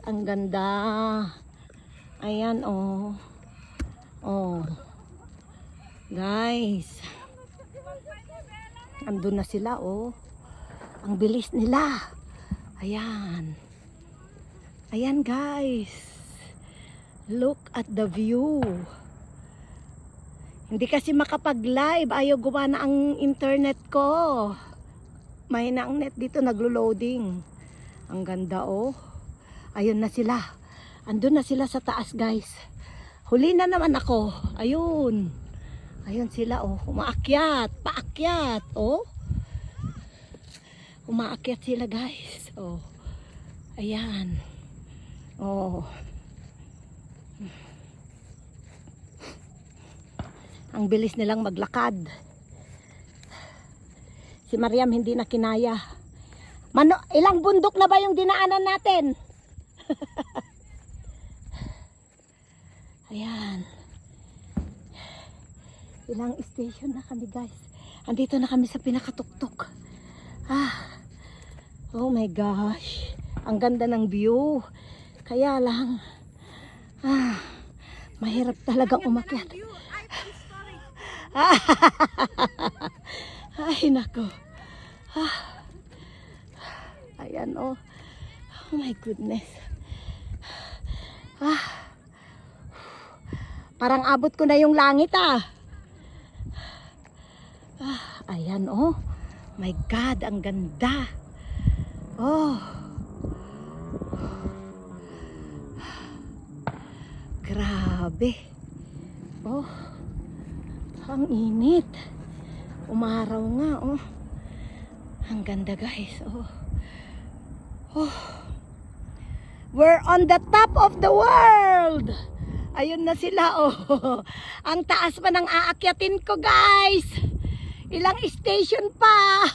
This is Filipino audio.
ang ganda. Ayan, oh. Oh. Guys. Andun na sila, oh. Ang bilis nila. Ayan. Ayan, guys. Look at the view. Hindi kasi makapag-live. Ayaw gumana ang internet ko. Mahina ang net dito, naglo-loading. Ang ganda, oh. Ayun na sila. Andun na sila sa taas, guys. Huli na naman ako. Ayun. Ayun sila, oh. Umaakyat. Paakyat, oh. Umaakyat sila, guys. Oh. Ayan. Oh. Ang bilis nilang maglakad. Si Mariam hindi na kinaya. Ilang bundok na ba yung dinaanan natin? Ayan. Ilang station na kami, guys. Andito na kami sa pinakatuktok. Oh my gosh. Ang ganda ng view. Kaya lang mahirap talagang umakyat. Ay nako. Ayan, oh. Oh my goodness. Parang abot ko na yung langit, ayan, oh. My God, ang ganda. Oh. Grabe. Oh. Ang init. Umaraw nga, oh. Ang ganda, guys, oh. Oh. We're on the top of the world. Ayun na sila, oh. Ang taas pa ng aakyatin ko, guys. Ilang station pa.